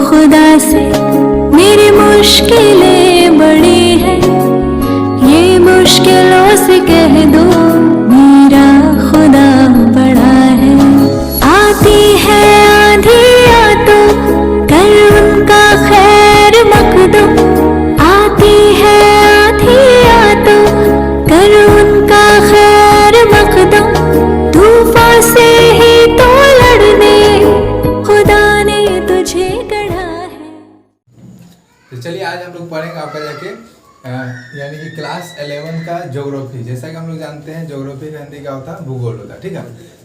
खुदा से मेरी मुश्किलें बड़ी हैं, ये मुश्किलों से कह दो मेरा खुदा बड़ा है। आती है आंधियाँ तो कर उनका खैर मकदम, आती है आंधियाँ तो कर उनका खैर मकदम, तूफान से ही तो लड़ने खुदा ने तुझे गढ़ा है। तो चलिए आज हम लोग पढ़ेंगे आपका जाके यानी कि क्लास 11 का ज्योग्राफी। जैसा कि हम लोग जानते हैं ज्योग्राफी का हिंदी क्या होता है, भूगोल होता है, ठीक है।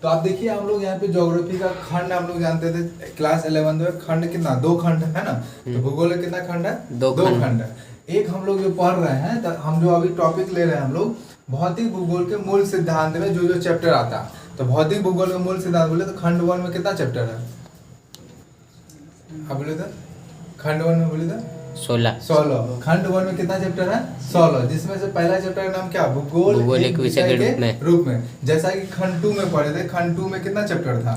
तो आप देखिए हम लोग यहाँ पे ज्योग्राफी का खंड हम लोग जानते थे क्लास 11 में, खंड कितना, 2 खंड है ना। तो भूगोल में कितना खंड है, 2 खंड है। एक हम लोग जो पढ़ रहे हैं, तो हम जो अभी टॉपिक ले रहे हैं हम लोग भौतिक भूगोल के मूल सिद्धांत में जो जो चैप्टर आता है। तो भौतिक भूगोल के मूल सिद्धांत बोले तो खंड 1 में कितना चैप्टर है, आप बोले तो खंड 1 में बोले तो 16। खंड 1 में कितना चैप्टर है, 16, जिसमें से पहला चैप्टर का नाम क्या, भूगोल एक विषय के रूप में। जैसा कि खंड 2 में पढ़े थे, खंड 2 में कितना चैप्टर था,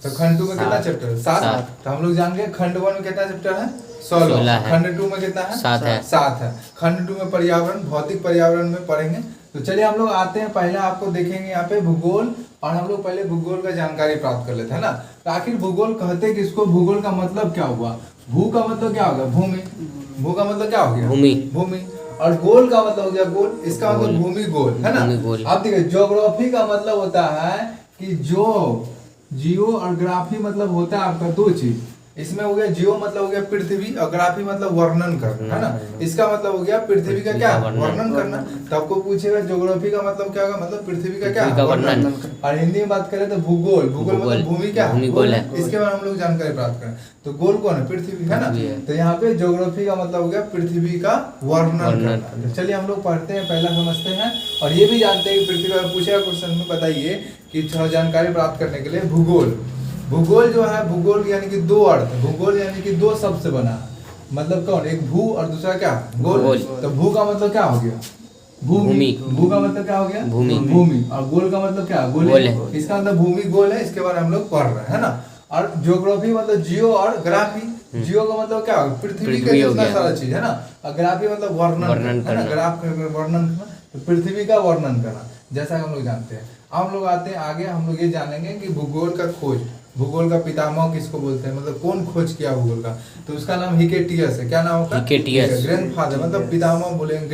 तो खंड 2 में कितना चैप्टर, 7। तो हम लोग जान गए खंड 1 में कितना चैप्टर है, 16 है। खंड 2 में कितना है, 7 है। खंड 2 में पर्यावरण, भौतिक पर्यावरण में पढ़ेंगे। तो चलिए हम लोग आते हैं, पहले आपको देखेंगे यहाँ पे भूगोल, और हम लोग पहले भूगोल का जानकारी प्राप्त कर लेते हैं ना। तो आखिर भूगोल कहते किसको, भूगोल का मतलब क्या हुआ, भू का मतलब क्या होगा, भूमि, भू का मतलब क्या हो गया, भूमि, और गोल का मतलब हो गया गोल, इसका मतलब भूमि गोल है ना। अब देखिए ज्योग्राफी का मतलब होता है कि जियो और ग्राफी मतलब होता है आपका 2 चीज। इसमें हो गया जियो मतलब हो गया पृथ्वी, और ग्राफी मतलब वर्णन करना है ना। इसका मतलब हो गया पृथ्वी का क्या, वर्णन करना। तो आपको पूछेगा ज्योग्राफी का मतलब क्या होगा, मतलब पृथ्वी का क्या, वर्णन। और हिंदी में बात करें तो भूगोल, भूगोल मतलब भूमि क्या, गोल है। इसके बारे में हम लोग जानकारी प्राप्त करें। तो गोल कौन है, पृथ्वी है ना। तो यहाँ पे ज्योग्राफी का मतलब हो गया पृथ्वी का वर्णन करना। तो चलिए हम लोग पढ़ते हैं, पहला समझते हैं, और ये भी जानते हैं कि पृथ्वी का पूछेगा क्वेश्चन में, बताइए कि जानकारी प्राप्त करने के लिए भूगोल, भूगोल जो है, भूगोल यानी कि 2 अर्थ, भूगोल यानी कि 2 शब्द से बना है। मतलब कौन, एक भू और दूसरा क्या, गोल। तो भू का मतलब क्या हो गया, भूमि, भू का मतलब क्या हो गया, भूमि, और गोल का मतलब क्या, गोल है। इसका मतलब भूमि गोल है, इसके बारे में हम लोग पढ़ रहे हैं ना। और ज्योग्राफी मतलब जियो और ग्राफी, जियो का मतलब क्या, पृथ्वी का जितना सारा चीज है ना, और ग्राफी मतलब वर्णन है ना, ग्राफ वर्णन करना, तो पृथ्वी का वर्णन करना, जैसा हम लोग जानते हैं। हम लोग आते हैं आगे, हम लोग ये जानेंगे कि भूगोल का खोज, भूगोल का पितामह किसको बोलते हैं, मतलब कौन खोज किया भूगोल का, तो उसका नाम हिकेटियस है। क्या नाम होगा, हिकेटियस। ग्रैंडफादर मतलब पितामह बोलेंगे,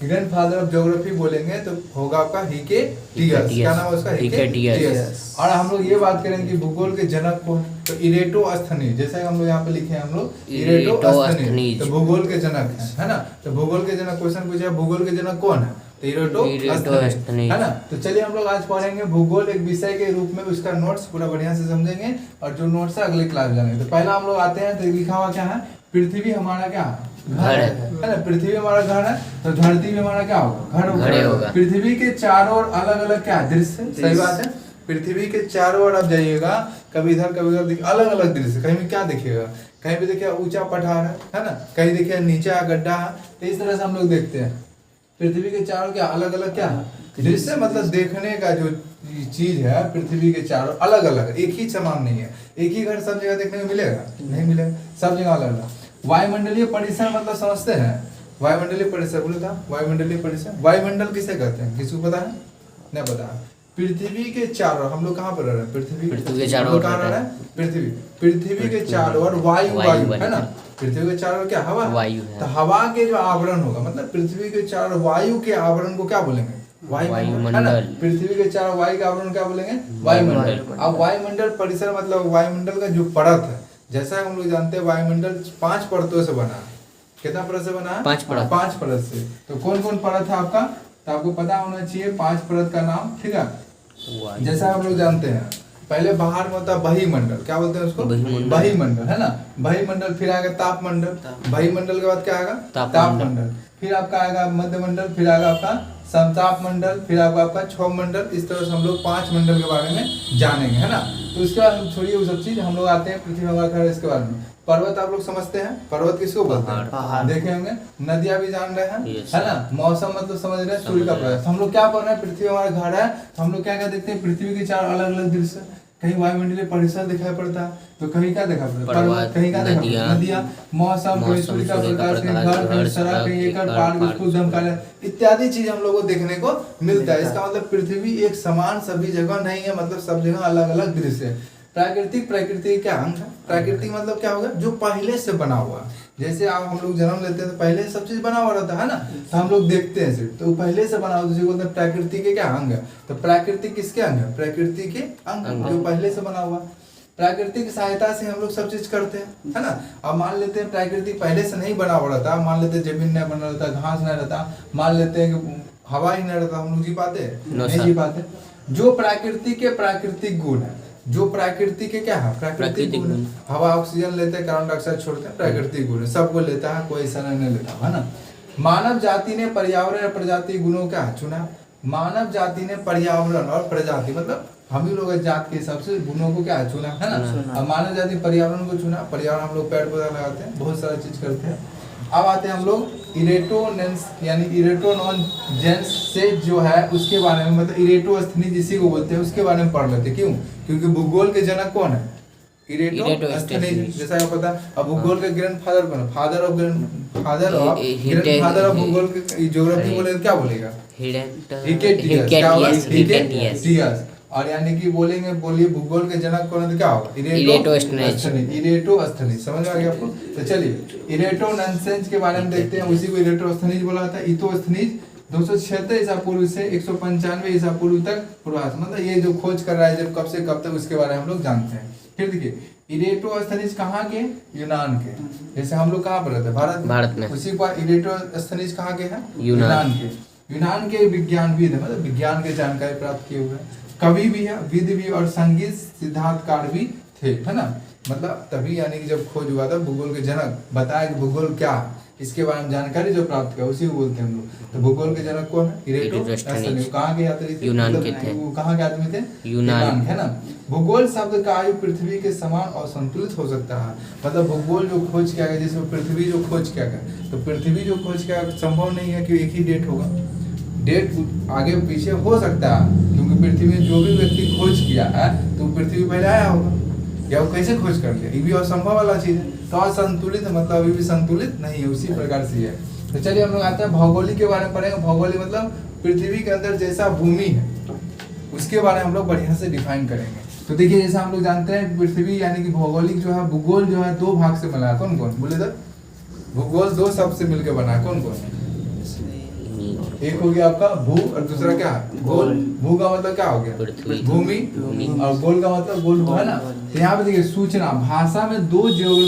ग्रैंडफादर ऑफ ज्योग्राफी बोलेंगे तो होगा आपका हिकेटियस। क्या नाम है उसका, हिकेटियस। और हम लोग ये बात करेंगे कि भूगोल के जनक कौन, तो इरेटोस्थनीज, जैसा हम लोग यहाँ पे लिखे हैं हम लोग इरेटोस्थनीज, तो भूगोल के जनक है ना। तो भूगोल के जनक क्वेश्चन पूछा, भूगोल के जनक कौन है, इरेटोस्थनीज है ना। तो चलिए हम लोग आज पढ़ेंगे भूगोल एक विषय के रूप में, उसका नोट्स पूरा बढ़िया से समझेंगे, और जो नोट्स है अगले क्लास जानेंगे। तो पहला हम लोग आते हैं, तो लिखा हुआ क्या है, पृथ्वी हमारा क्या घर है ना, पृथ्वी हमारा घर है। तो धरती में हमारा क्या होगा, घर होगा। पृथ्वी के चारों ओर अलग अलग क्या दृश्य, सही बात है। पृथ्वी के चारों ओर आप जाइएगा, कभी इधर कभी उधर, अलग अलग दृश्य, कहीं भी क्या देखिएगा, कहीं भी देखिए ऊंचा पठार है ना, कहीं देखिए नीचा गड्ढा है। तो इस तरह से हम लोग देखते हैं पृथ्वी के चारों क्या अलग अलग क्या दृश्य, मतलब देखने का जो चीज है पृथ्वी के चारों अलग अलग, एक ही समान नहीं है, एक ही घर सब जगह देखने को मिलेगा, नहीं मिलेगा, सब जगह अलग अलग। वायुमंडलीय परिसर मतलब समझते हैं, वायुमंडलीय परिसर बोले था, वायुमंडलीय परिसर, वायुमंडल किसे कहते हैं, किसको पता है, नहीं पता। पृथ्वी के चारों, हम लोग कहाँ पर रह रहे हैं, पृथ्वी के चारों कहाँ रह रहे हैं, पृथ्वी के चारों ओर वायु है ना। पृथ्वी के चारों क्या, हवा, वायु है। तो हवा के जो आवरण होगा, मतलब पृथ्वी के चारों वायु के आवरण को क्या बोलेंगे, वायुमंडल। पृथ्वी के चारों वायु के आवरण क्या बोलेंगे, वायुमंडल। अब वायुमंडल परिसर मतलब वायुमंडल का जो परत है, जैसा हम लोग जानते हैं वायुमंडल 5 परतों से बना है। कितना परत से बना है, 5 परत से। तो कौन कौन परत है आपका, तो आपको पता होना चाहिए 5 परत का नाम, ठीक है। जैसा हम लोग जानते हैं पहले बाहर में होता है बहिमंडल, क्या बोलते हैं उसको, बहिमंडल है ना, बहिमंडल। फिर आएगा तापमंडल, बहिमंडल के बाद क्या आएगा, तापमंडल। फिर आपका आएगा मध्यमंडल, फिर आएगा आपका समताप मंडल, फिर आपका क्षोभ मंडल। इस तरह से हम लोग 5 मंडल के बारे में जानेंगे, है ना। तो इसके बाद हम छोड़िए वो सब चीज, हम लोग आते हैं पृथ्वी हमारा घर, इसके बारे में। पर्वत आप लोग समझते हैं, पर्वत किसको बोलते हैं, देखे होंगे। नदियां भी जान रहे हैं, है ना। मौसम मतलब समझ रहे हैं, सूर्य का प्रकाश। हम लोग क्या पढ़ रहे हैं, पृथ्वी हमारा घर है, तो हम लोग क्या क्या देखते हैं, पृथ्वी के 4 अलग अलग दृश्य। कहीं वायुमंडलीय परिसर दिखाई पड़ता है, तो कहीं क्या दिखाई पड़ता है, पर्वत, कहीं क्या दिखाई नदियाँ, पड़ता है, नदियाँ, मौसम, कहीं सूर्य का प्रकाश, कहीं घर, कहीं सड़क, कहीं एकड़, पहाड़, बिल्कुल दमकाला इत्यादि चीज हम लोगों को देखने को मिलता है। इसका मतलब पृथ्वी एक समान सभी जगह नहीं है, मतलब सब जगह अलग अलग दृश्य है। प्राकृतिक, प्रकृति क्या अंग है? प्राकृतिक मतलब क्या होगा, जो पहले से बना हुआ है। जैसे आप हम लोग जन्म लेते हैं तो पहले सब चीज बना हुआ रहता है ना, तो हम लोग देखते हैं सिर्फ, तो पहले से बना हुआ, तो बोलते हैं प्रकृति के क्या अंग है। तो प्राकृतिक किसके अंग है? प्रकृति के अंग, जो पहले से बना हुआ। प्राकृतिक सहायता से हम लोग सब चीज करते हैं, है ना। अब मान लेते हैं प्रकृति पहले से नहीं बना हुआ रहता, मान लेते हैं जमीन नहीं बना रहता, घास नहीं रहता, मान लेते हैं कि हवा ही नहीं रहता, हम लोग जी पाते? नहीं जी पाते। जो प्रकृति के प्राकृतिक गुण है, जो प्रकृति के क्या है? प्राकृतिक गुण। हवा ऑक्सीजन लेते हैं, कार्बन डाइऑक्साइड छोड़ते हैं, प्राकृतिक गुण सबको लेता है, कोई ऐसा नहीं लेता, है ना। मानव जाति ने पर्यावरण और प्रजाति गुणों का चुना। मानव जाति ने पर्यावरण और प्रजाति मतलब हम ही लोग जात के हिसाब से गुणों को क्या चुना, है ना। अब मानव जाति पर्यावरण को चुना, पर्यावरण हम लोग पेड़ पौधा लगाते हैं, बहुत सारा चीज करते हैं। अब आते हैं हम लोग इरेटोनेंस यानी इरेटोनॉन से जो है उसके बारे में, मतलब इरेटोस्थनीज जिसी को बोलते हैं उसके बारे में पढ़ लेते हैं। क्यों? क्योंकि भूगोल के जनक कौन है? इरेटोस्थनीज। जैसा आपको पता, अब भूगोल के ग्रैंडफादर कौन है? फादर ऑफ भूगोल के ज्योग्राफी बोले क्या बोलेगा? हिकेटियस। और यानी कि बोलेंगे, बोलिए भूगोल के जनक कौन है तो क्या होगा? इरेटोस्थनीज। समझ आ गया आपको? तो चलिए इरेटोनॉन्सेंस के बारे में देखते हैं, उसी को इरेटोस्थनीज बोला जाता है। इतोस्थनीज 276 ईसा पूर्व से 195 ईसा पूर्व तक पूर्वास, मतलब ये जो खोज कर रहा है जब कब से कब तक उसके बारे में हम लोग जानते हैं। फिर देखिए इरेटोस्थनीज कहाँ के? यूनान के। जैसे हम लोग कहाँ पर रहते हैं? भारत में। उसी पर इरेटोस्थनीज कहाँ के हैं? यूनान के। यूनान के विज्ञानविद है, मतलब विज्ञान के जानकारी प्राप्त किए हुए, कवि भी है, विद भी और संगीत सिद्धांतकार भी थे, है ना। मतलब तभी यानी कि जब खोज हुआ था भूगोल के जनक बताया कि भूगोल क्या है, इसके बारे में जानकारी जो प्राप्त किया उसी को बोलते हैं हम लोग। तो भूगोल के जनक कौन है? इरेटोस्थनीज। कहाँ के आदमी थे? यूनान के थे। वो कहाँ के आदमी थे? यूनान, है ना। भूगोल शब्द का आयु पृथ्वी के समान और संतुलित हो सकता है, मतलब भूगोल जो खोज किया गया, जिसमें पृथ्वी जो खोज किया गया, तो पृथ्वी जो खोज किया संभव नहीं है कि एक ही डेट होगा, डेट आगे पीछे हो सकता है, क्योंकि पृथ्वी में जो भी व्यक्ति खोज किया है तो पृथ्वी पहले आया होगा, या वो कैसे खोज कर लिया, ये भी असंभव वाला चीज है। तो असंतुलित मतलब अभी भी संतुलित नहीं है, उसी प्रकार से है। तो चलिए हम लोग आते हैं भौगोलिक के बारे में पढ़ेंगे। भौगोलिक मतलब पृथ्वी के अंदर जैसा भूमि है उसके बारे में हम लोग बढ़िया से डिफाइन करेंगे। तो देखिए जैसा हम लोग जानते हैं पृथ्वी यानी कि भौगोलिक जो है, भूगोल जो है 2 भाग से बना है। कौन कौन बोले तो? भूगोल 2 शब्द से मिलकर बना है। कौन कौन? एक हो गया आपका भू और दूसरा क्या है? गोल। भू का मतलब क्या हो गया? भूमि, और गोल का मतलब गोल, है ना। तो यहाँ पे देखिए सूचना भाषा में 2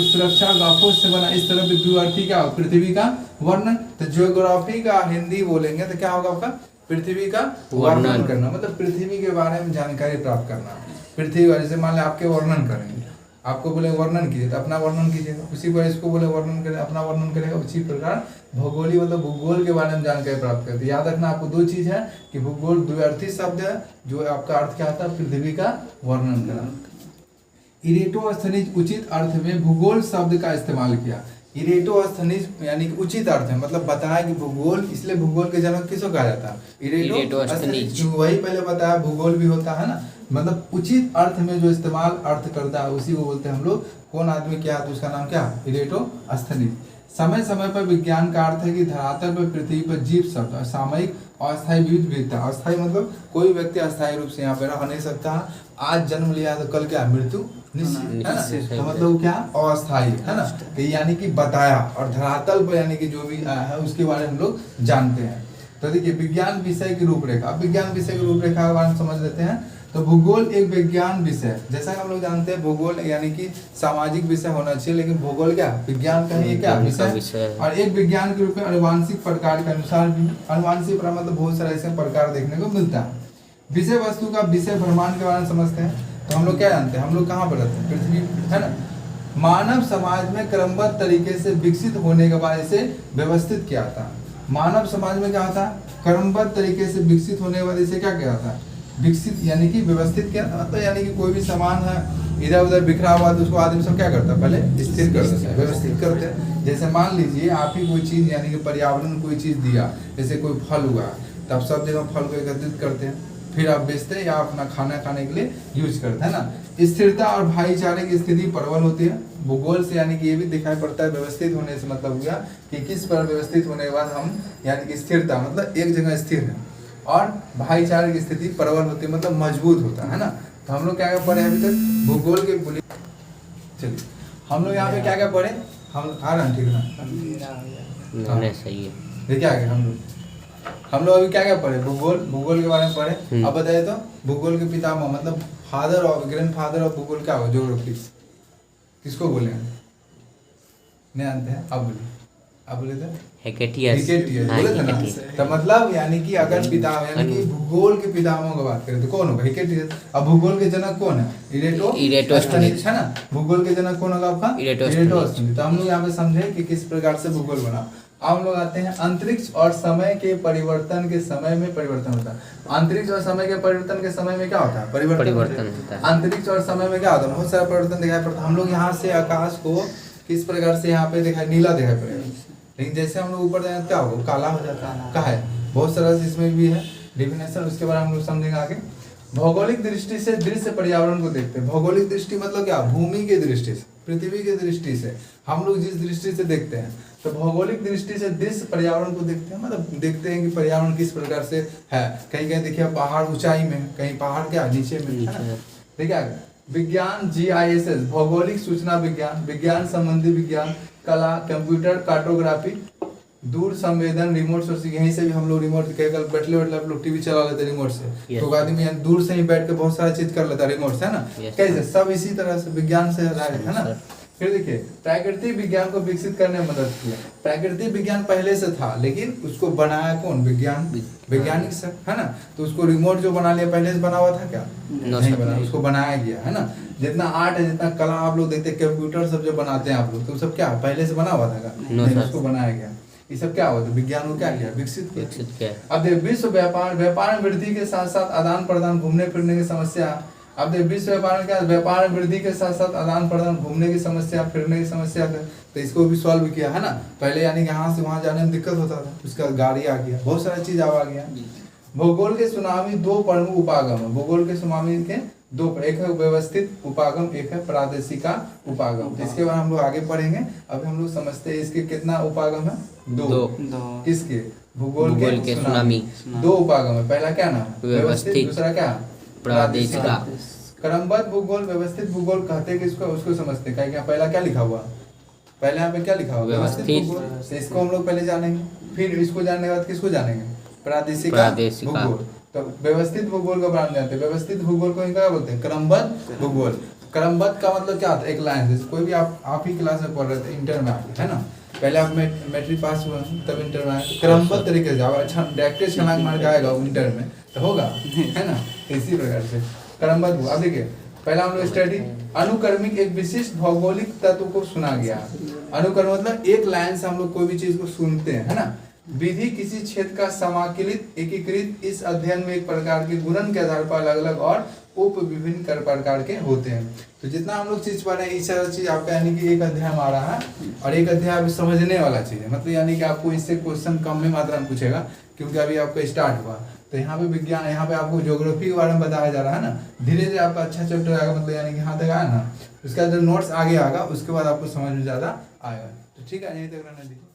सुरक्षा गाफों से बना, इस तरह पृथ्वी क्या हो? पृथ्वी का वर्णन। तो ज्योग्राफी का हिंदी बोलेंगे तो क्या होगा आपका? पृथ्वी का वर्णन करना, मतलब पृथ्वी के बारे में जानकारी प्राप्त करना। पृथ्वी का जैसे मान लें आपके वर्णन करेंगे, आपको बोले वर्णन कीजिए तो अपना वर्णन कीजिएगा, उसी पर इसको बोले वर्णन करें अपना वर्णन करेगा। उसी प्रकार भौगोलिक मतलब भूगोल के बारे में जानकारी प्राप्त करते हैं। याद रखना आपको 2 चीज है कि भूगोल द्व्यर्थी शब्द है, जो आपका अर्थ क्या होता है? पृथ्वी का वर्णन करना। इरेटोस्थनीज उचित अर्थ में भूगोल शब्द का इस्तेमाल किया। इरेटोस्थनीज यानी कि उचित अर्थ है, मतलब बताया कि भूगोल, इसलिए भूगोल के जनक किसको कहा जाता है? इरेटोस्थनीज। वही पहले बताया भूगोल भी होता है ना, मतलब उचित अर्थ में जो इस्तेमाल अर्थ करता है उसी को बोलते हैं हम लोग। कौन आदमी क्या है तो उसका नाम क्या? इरेटोस्थनीज। समय समय पर विज्ञान का अर्थ है कि धरातल पर पृथ्वी पर जीव शब्द सामयिक अस्थायी विविधता। अस्थायी मतलब कोई व्यक्ति अस्थायी रूप से यहाँ पे रह नहीं सकता। आज जन्म लिया तो कल क्या मृत्यु निश्चित, है ना। तो मतलब क्या? अस्थायी, है ना। तो यानी कि बताया, और धरातल पर यानी कि जो भी है उसके बारे में हम लोग जानते हैं। तो देखिए विज्ञान विषय की रूपरेखा। अब विज्ञान विषय की रूपरेखा के बारे में समझ लेते हैं। तो भूगोल एक विज्ञान विषय, जैसा हम लोग जानते हैं भूगोल यानी कि सामाजिक विषय होना चाहिए, लेकिन भूगोल क्या? विज्ञान का ही क्या विषय। और एक विज्ञान के रूप में अनुवांशिक प्रकार के अनुसार भी, अनुवांशिक मतलब बहुत सारे ऐसे प्रकार देखने को मिलता है। विषय वस्तु का विषय ब्रह्मांड के बारे में समझते हैं। तो हम लोग क्या जानते हैं? हम लोग कहाँ पर रहते हैं? पृथ्वी, है ना। मानव समाज में क्रमबद्ध तरीके से विकसित होने के बाद इसे व्यवस्थित किया था। मानव समाज में क्या था? क्रमबद्ध तरीके से विकसित होने के बाद इसे क्या किया था? विकसित यानी कि व्यवस्थित किया। तो यानी कि कोई भी सामान है इधर उधर बिखरा हुआ तो उसको आदमी सब क्या करता है? पहले स्थिर कर देता है, व्यवस्थित करते हैं। जैसे मान लीजिए आप ही कोई चीज यानी कि पर्यावरण कोई चीज दिया, जैसे कोई फल हुआ तो आप सब जगह फल को एकत्रित करते हैं, फिर आप बेचते हैं या अपना खाना खाने के लिए यूज करते हैं ना। स्थिरता और भाईचारे की स्थिति प्रबल होती है। भूगोल से यानी कि ये भी दिखाई पड़ता है, व्यवस्थित होने से मतलब हुआ कि किस पर व्यवस्थित होने के बाद हम यानी कि स्थिरता मतलब एक जगह स्थिर है, और भाईचारे की स्थिति प्रबल होती है मतलब मजबूत होता है ना। तो हम लोग क्या क्या पढ़े अभी तक भूगोल के चलिए हम लोग यहाँ पे क्या क्या पढ़े, हम आ रहे हैं ठीक ना, सही है। देखिए आगे हम लोग अभी क्या क्या पढ़े, भूगोल के बारे में पढ़े। अब बताइए तो भूगोल के पितामह मतलब father of grand father of भूगोल क्या हो, ज्योग्राफी किसको बोले नहीं जानते हैं, अब बोले थे हेकेटियस बोले थे ना। तो मतलब यानी कि अगर पितामह यानी कि भूगोल के पितामह की बात करें तो कौन होगा, हेकेटियस। अब भूगोल के जनक कौन है, इरेटोस्थनीज है ना। भूगोल के जनक कौन होगा आपका, इरेटोस्थनीज। तो हम लोग यहाँ पे समझे कि किस प्रकार से भूगोल बना। अब हम लोग आते हैं अंतरिक्ष और समय के परिवर्तन के समय में परिवर्तन होता है। अंतरिक्ष और समय के परिवर्तन के समय में क्या होता है, परिवर्तन होता है। अंतरिक्ष और समय में क्या होता है, बहुत सारा परिवर्तन दिखाई पड़ता है। हम लोग यहाँ से आकाश को किस प्रकार से यहाँ पे दिखाई, नीला दिखाई पड़ेगा, लेकिन जैसे हम लोग ऊपर जाए क्या होगा, काला हो जाता है। क्या है, बहुत सारा इसमें भी है डिफिनेशन, उसके बारे में हम लोग समझेंगे आगे। भौगोलिक दृष्टि से दृश्य पर्यावरण को देखते हैं। भौगोलिक दृष्टि मतलब क्या, भूमि की दृष्टि से, पृथ्वी की दृष्टि से हम लोग जिस दृष्टि से देखते हैं, तो भौगोलिक दृष्टि से दृश्य पर्यावरण को देखते हैं। मतलब देखते हैं कि पर्यावरण किस प्रकार से है। कहीं कहीं देखिए पहाड़ ऊंचाई में, कहीं पहाड़ क्या नीचे में, देखिए। विज्ञान GISS भौगोलिक सूचना विज्ञान, विज्ञान संबंधी विज्ञान, कला, कंप्यूटर, कार्टोग्राफी, दूर संवेदन, रिमोट सोर्स। यहीं से भी हम लोग रिमोट बैठले आप लोग टीवी चला लेते रिमोट से, तो आदमी यहाँ दूर से ही बैठ के बहुत सारा चीज कर लेता है रिमोट से, है ना। कैसे सब इसी तरह से विज्ञान से है ना। फिर देखिए प्राकृतिक विज्ञान को विकसित करने में मदद किया। प्राकृतिक विज्ञान पहले से था, लेकिन उसको बनाया कौन, वैज्ञानिक से, है ना। तो उसको रिमोट जो बना लिया, पहले से बना हुआ था क्या, नहीं बना, उसको बनाया गया, है ना। जितना आर्ट है, जितना कला आप लोग देखते हैं, कंप्यूटर सब जो बनाते हैं आप लोग, तो सब क्या पहले से बना हुआ था क्या, उसको बनाया गया। ये सब क्या होता है, विज्ञान को क्या किया, विकसित किया। अब देख विश्व व्यापार में वृद्धि के साथ साथ आदान प्रदान, घूमने फिरने की समस्या। अब देख विश्व व्यापार में क्या, व्यापार में वृद्धि के साथ साथ आदान प्रदान, घूमने की समस्या, फिरने की समस्या, तो इसको भी सॉल्व किया, है ना। पहले यानी कि यहाँ से वहाँ जाने में दिक्कत होता था, उसका गाड़ी आ गया, बहुत सारा चीज आ गया। भूगोल के सुनामी दो प्रमुख उपागम है। भूगोल के सुनामी के दो, एक है व्यवस्थित उपागम, एक है प्रादेशिक उपागम। इसके बाद हम लोग आगे पढ़ेंगे। अभी हम लोग समझते हैं इसके कितना उपागम है, दो। किसके, भूगोल के सुनामी दो उपागम है। पहला क्या नाम, व्यवस्थित, दूसरा क्या, प्रादेशिक। क्रमबद्ध भूगोल, व्यवस्थित भूगोल कहते किसको, उसको समझते हैं। क्या पहला क्या लिखा हुआ, पहले यहाँ पे क्या लिखा हुआ, व्यवस्थित भूगोल। इसको हम लोग पहले जानेंगे, फिर इसको जानने के बाद किसको जानेंगे, प्रादेशिक भूगोल। तो व्यवस्थित भूगोल को बारे में जानते हैं। व्यवस्थित भूगोल को क्या बोलते हैं, क्रमबद्ध भूगोल। क्रमबद्ध का मतलब क्या होता है, एक लाइन जैसे कोई भी आप ही क्लास में पढ़ रहे थे, इंटर में आके, है ना। पहले आप मैट्रिक पास हुआ तब इंटर में आए, क्रमबद्ध तरीके से अच्छा डायरेक्ट छलांग मार के आएगा इंटर में तो होगा, है ना। इसी प्रकार से क्रमबद्ध। अब देखिए पहला हम लोग स्टडी अनुक्रमिक, एक विशिष्ट भौगोलिक तत्व को सुना गया। अनुक्रम मतलब एक लाइन से हम लोग कोई भी चीज को सुनते हैं, है ना। विधि किसी क्षेत्र का समाकलित एकीकृत, इस अध्ययन में एक प्रकार के गुणन के आधार पर अलग अलग और उप विभिन्न प्रकार के होते हैं। तो जितना हम लोग चीज पढ़ रहे हैं, इस सारा चीज आपका यानी कि एक अध्याय में आ रहा है, और एक अध्याय अभी समझने वाला चीज है। मतलब यानी कि आपको इससे क्वेश्चन कम में मात्रा में पूछेगा, क्योंकि अभी आपका स्टार्ट हुआ। तो यहाँ पे विज्ञान, यहाँ पे आपको ज्योग्राफी के बारे में बताया जा रहा है ना। धीरे धीरे आपका अच्छा चैप्टर आएगा, मतलब यानी कि यहाँ तक आया ना, उसका जो नोट्स आगे आएगा, उसके बाद आपको समझ में ज्यादा आएगा। तो ठीक है, यहीं तक रहना।